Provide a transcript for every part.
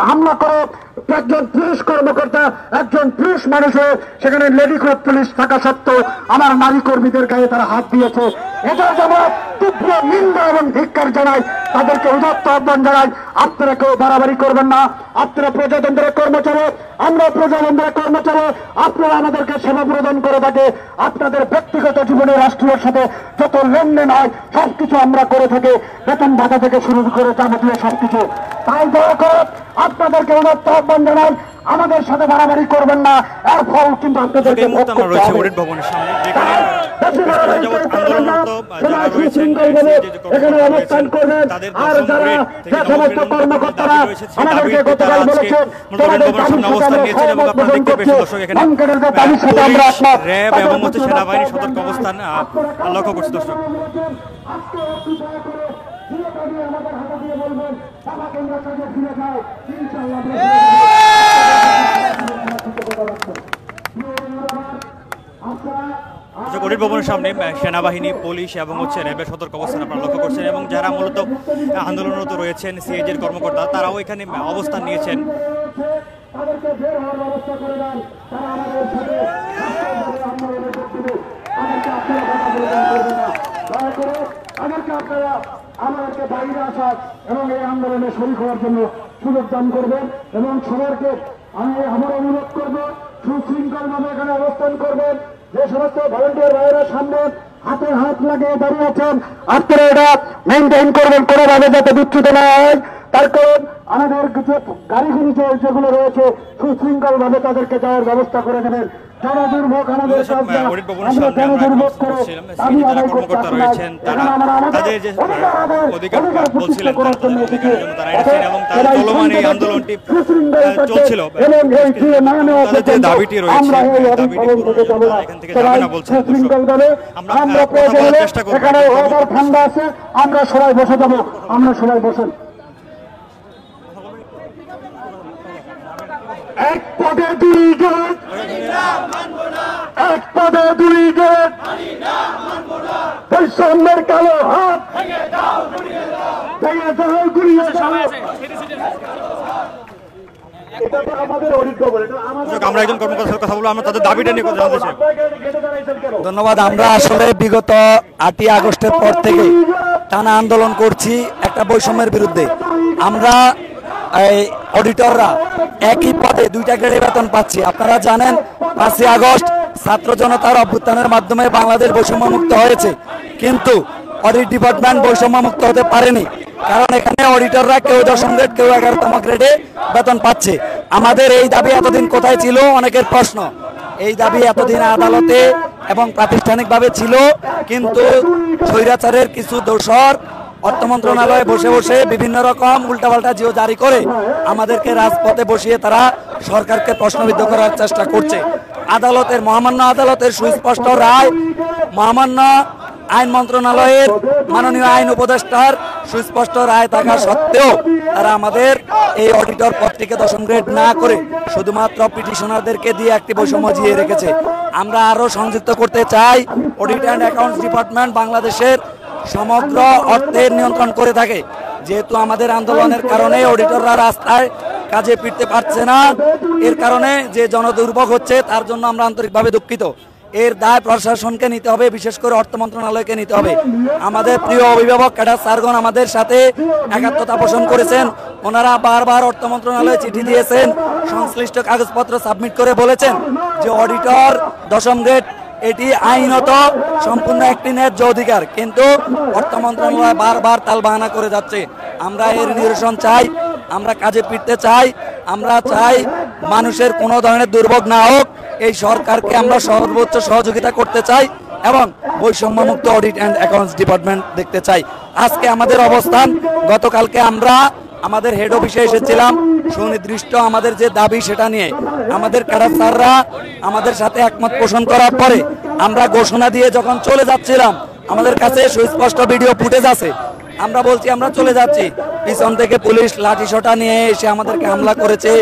হামলা করে একজন পুলিশ কর্মকর্তা, একজন পুলিশ মানুষের সেখানে লেডি পুলিশ থাকা সত্ত্বেও আমার নারী কর্মীদের গায়ে তারা হাত দিয়েছে। এটা যেমন তীব্র নিন্দা এবং ধিক্কার জানাই, তাদেরকে উদাত্ত আহ্বান জানাই, আপনারা কেউ বাড়াবাড়ি করবেন না। আপনারা প্রজাতন্ত্রের কর্মচারী, আমরা প্রজাতন্ত্রের কর্মচারী, আপনারা আমাদেরকে সেবা প্রদান করে থাকে। আপনাদের ব্যক্তিগত জীবনে রাষ্ট্রের সাথে যত লেনদেন হয় সবকিছু আমরা করে থাকি, বেতন ভাতা থেকে শুরু করে যাবতীয় সবকিছু। তাই দয়া করে আপনাদেরকে উদাত্ত আহ্বান জানাই, আমাদের সাথে বাড়াবাড়ি করবেন না, এর ফল কিন্তু আপনাদেরকে এখানে অবস্থান করবেন। আর যারা যে সমস্ত কর্মকর্তারা আমাদেরকে গতকাল বলেছেন তোমাদের দাবির সাথে আমরা র্যাব এবং সেনাবাহিনী সতর্ক অবস্থান লক্ষ্য করছি। দর্শক গরিব ভবনের সামনে সেনাবাহিনী, পুলিশ এবং র্যাবের সতর্ক অবস্থান আপনারা লক্ষ্য করছেন এবং যারা মূলত আন্দোলনরত রয়েছেন সিএজির কর্মকর্তা তারাও এখানে অবস্থান নিয়েছেন। আমাদেরকে বাইরে আসার এবং এই আন্দোলনে শরীক হওয়ার জন্য সুযোগ দান করবেন এবং সবাইকে আমি আমার অনুরোধ করবো সুশৃঙ্খল ভাবে এখানে অবস্থান করবেন। যে সমস্ত ভলেন্টিয়ার ভাইয়েরা সামনে হাতে হাত লাগিয়ে দাঁড়িয়ে আছেন, আপনারা এটা মেনটেন করবেন কোনোভাবে যাতে বিচ্যুত না হয়। তার কারণ আমাদের কিছু গাড়িগুলি যেগুলো রয়েছে সুশৃঙ্খল ভাবে তাদেরকে যাওয়ার ব্যবস্থা করে নেবেন। জনদুর্ভোগ আমাদের জনদুর্ভোগ করে দাবি আদায় করতে ঠান্ডা আছে, আমরা সবাই বসে যাবো, আমরা সবাই বসেন। এক পদে দুই গেট, এক পদে দুই গেট, বৈষম্যের কালো হাত ভেঙে দাও, গুড়িয়ে দাও। আমরা একজন কর্মকর্তার কথা বলবো, আমরা তাদের দাবিটা নিয়ে কথা বলছি। ধন্যবাদ। আমরা আসলে বিগত 8ই আগস্টের পর থেকে টানা আন্দোলন করছি একটা বৈষম্যের বিরুদ্ধে। আমরা অডিটররা একই পদে 2টা গ্রেডে বেতন পাচ্ছি। আপনারা জানেন 5ই আগস্ট ছাত্র জনতার অভ্যুত্থানের মাধ্যমে বাংলাদেশ বৈষম্য মুক্ত হয়েছে, কিন্তু অডিট ডিপার্টমেন্ট বৈষম্য মুক্ত হতে পারেনি, কারণ এখানে অডিটররা কেউ 10ম গ্রেড, কেউ 11তম গ্রেডে বেতন পাচ্ছে। আমাদের এই দাবি এতদিন কোথায় ছিল অনেকের প্রশ্ন। এই দাবি এতদিন আদালতে এবং প্রাতিষ্ঠানিকভাবে ছিল, কিন্তু স্বৈরাচারের কিছু দোসর অর্থ মন্ত্রণালয়ে বসে বসে বিভিন্ন রকম উল্টাপাল্টা জিও জারি করে আমাদেরকে রাজপথে বসিয়ে তারা সরকারকে প্রশ্নবিদ্ধ করার চেষ্টা করছে। আদালতের, মহামান্য আদালতের সুস্পষ্ট রায়, মহামান্য আইন মন্ত্রণালয়ের মাননীয় আইন উপদেষ্টার সুস্পষ্ট রায় থাকা সত্ত্বেও তারা আমাদের এই অডিটর পদটিকে 10ম গ্রেড না করে শুধুমাত্র পিটিশনারদেরকে দিয়ে একটি বৈষম্য জিয়ে রেখেছে। আমরা আরো সংযুক্ত করতে চাই, অডিট অ্যান্ড অ্যাকাউন্টস ডিপার্টমেন্ট বাংলাদেশের সমগ্র অর্থের নিয়ন্ত্রণ করে থাকে। যেহেতু আমাদের আন্দোলনের কারণে অডিটররা রাস্তায় কাজে ফিরতে পারছে না, এর কারণে যে জনদুর্ভোগ হচ্ছে তার জন্য আমরা আন্তরিকভাবে দুঃখিত। এর দায় প্রশাসনকে নিতে হবে, বিশেষ করে অর্থ মন্ত্রণালয়কে নিতে হবে। আমাদের প্রিয় অভিভাবক ক্যাডার স্যারগণ আমাদের সাথে একাত্মতা পোষণ করেছেন। ওনারা বারবার অর্থ মন্ত্রণালয়ে চিঠি দিয়েছেন, সংশ্লিষ্ট কাগজপত্র সাবমিট করে বলেছেন যে অডিটর 10ম গ্রেড এটি আইনত সম্পূর্ণ একটি ন্যায্য অধিকার, কিন্তু অর্থ মন্ত্রণালয় বারবার তালবাহানা করে যাচ্ছে। আমরা এর নিরসন চাই, আমরা কাজে ফিরতে চাই, আমরা চাই মানুষের কোনো ধরনের দুর্ভোগ না হোক। এই সরকারকে আমরা সর্বোচ্চ সহযোগিতা করতে চাই এবং বৈষম্যমুক্ত অডিট অ্যান্ড অ্যাকাউন্টস ডিপার্টমেন্ট দেখতে চাই। আজকে আমাদের অবস্থান, গতকালকে আমরা আমাদের হেড অফিসে এসেছিলাম সুনির্দিষ্ট আমাদের যে দাবি সেটা নিয়ে। আমাদের ক্যাডার স্যাররা আমাদের সাথে একমত পোষণ করার পরে আমরা ঘোষণা দিয়ে যখন চলে যাচ্ছিলাম, আমাদের কাছে সুস্পষ্ট ভিডিও ফুটেজ আছে, আমরা বলছি আমরা চলে যাচ্ছি, পিছন থেকে পুলিশ লাঠিসোঁটা নিয়ে এসে আমাদেরকে হামলা করেছে,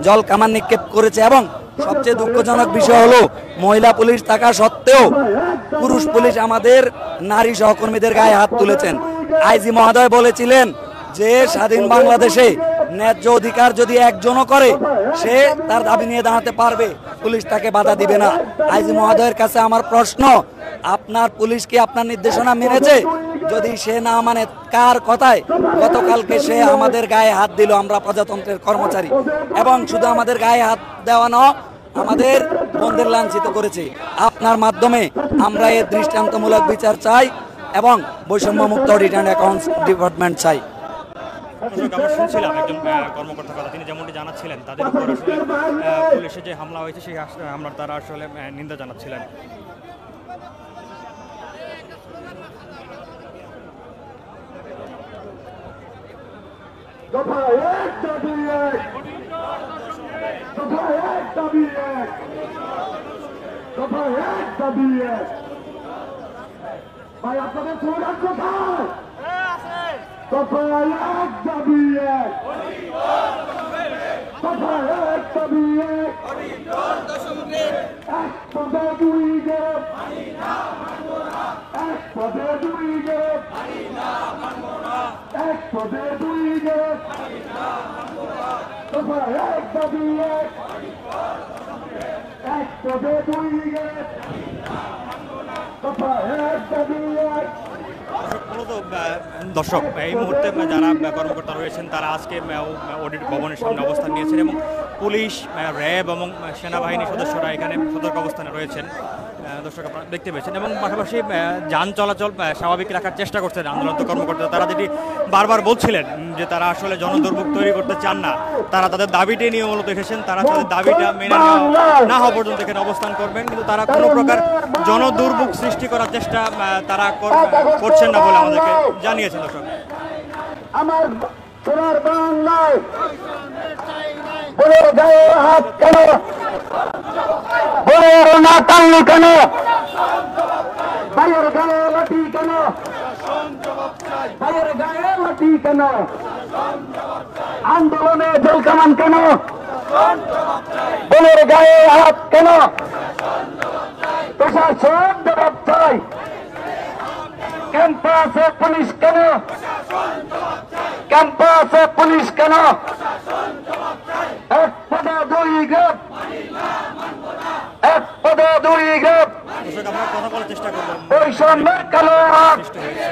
জল কামান নিক্ষেপ করেছে এবং সবচেয়ে দুঃখজনক বিষয় হলো মহিলা পুলিশ থাকা সত্ত্বেও পুরুষ পুলিশ আমাদের নারী সহকর্মীদের গায়ে হাত তুলেছেন। আইজি মহোদয় বলেছিলেন যে স্বাধীন বাংলাদেশে ন্যায্য অধিকার যদি একজনও করে সে তার দাবি নিয়ে দাঁড়াতে পারবে, পুলিশ তাকে বাধা দিবে না। আইজি মহোদয়ের কাছে আমার প্রশ্ন, আপনার পুলিশ কি আপনার নির্দেশনা মেনেছে? যদি সে না মানে কার কথায় গতকালকে সে আমাদের গায়ে হাত দিল, আমরা প্রজাতন্ত্রের কর্মচারী, এবং শুধু আমাদের গায়ে হাত দেওয়া নয়, আমাদের বন্ধের লাঞ্ছিত করেছে। আপনার মাধ্যমে আমরা এর দৃষ্টান্তমূলক বিচার চাই এবং বৈষম্যমুক্ত অডিট অ্যান্ড অ্যাকাউন্টস ডিপার্টমেন্ট চাই। দর্শক, আমরা শুনছিলাম একজন কর্মকর্তার কথা, তিনি যেমনটি জানাচ্ছিলেন তাদের উপর আসলে পুলিশের যে হামলা হয়েছে সেই হামলার তারা আসলে নিন্দা জানাচ্ছিলেন। দফা এক দাবি এক, দফা এক দাবি এক, দফা এক দাবি এক। ভাই আপনাদের স্লোগান কোথায়? দফা এক দাবি এক, দফা এক দাবি এক, এক পদে দুই গেপ, এক পদে দুই গেপ, এক পদে দুই গেপ, দফা এক দাবি এক, এক পদে দুই গেপ, দফা এক দাবি এক। দর্শক, এই মুহূর্তে যারা কর্মকর্তা রয়েছেন তারা আজকে অডিট ভবনের সামনে অবস্থান নিয়েছেন এবং পুলিশ, র্যাব এবং সেনাবাহিনী সদস্যরা এখানে সতর্ক অবস্থানে রয়েছেন। দর্শক আপনারা দেখতে পেয়েছেন, এবং পাশাপাশি যান চলাচল স্বাভাবিক রাখার চেষ্টা করছেন আন্দোলনরত কর্মকর্তা। তারা যেটি বারবার বলছিলেন যে তারা আসলে জনদুর্ভোগ তৈরি করতে চান না, তারা তাদের দাবিটি নিয়ে মূলত এসেছেন, তারা তাদের দাবিটা মেনে না হওয়া পর্যন্ত এখানে অবস্থান করবেন, কিন্তু তারা কোনো প্রকার জনদুর্ভোগ সৃষ্টি করার চেষ্টা তারা করছেন না বলে আমাদেরকে জানিয়েছেন। দর্শক, আমার সোনার বাংলায় বলে গায়ে হাত কেন, বলে না টানলি কেন, ভাইয়ের গায়ে লাঠি কেন, ভাইয়ের গায়ে লাঠি কেন, আন্দোলনে জল কামান কেন, বলের গায়ে হাত কেন, প্রশাসন জবাব চাই, ক্যাম্পাসে পুলিশ কেন, ক্যাম্পাসে পুলিশ কেন, এক পদে দুই গ্রেপ, এক পদে দুই গ্রেপ, দর্শক আমরা কথা বলার চেষ্টা করবেন। বৈষম্যের কালো হাত, সৃষ্টি হয়েছে।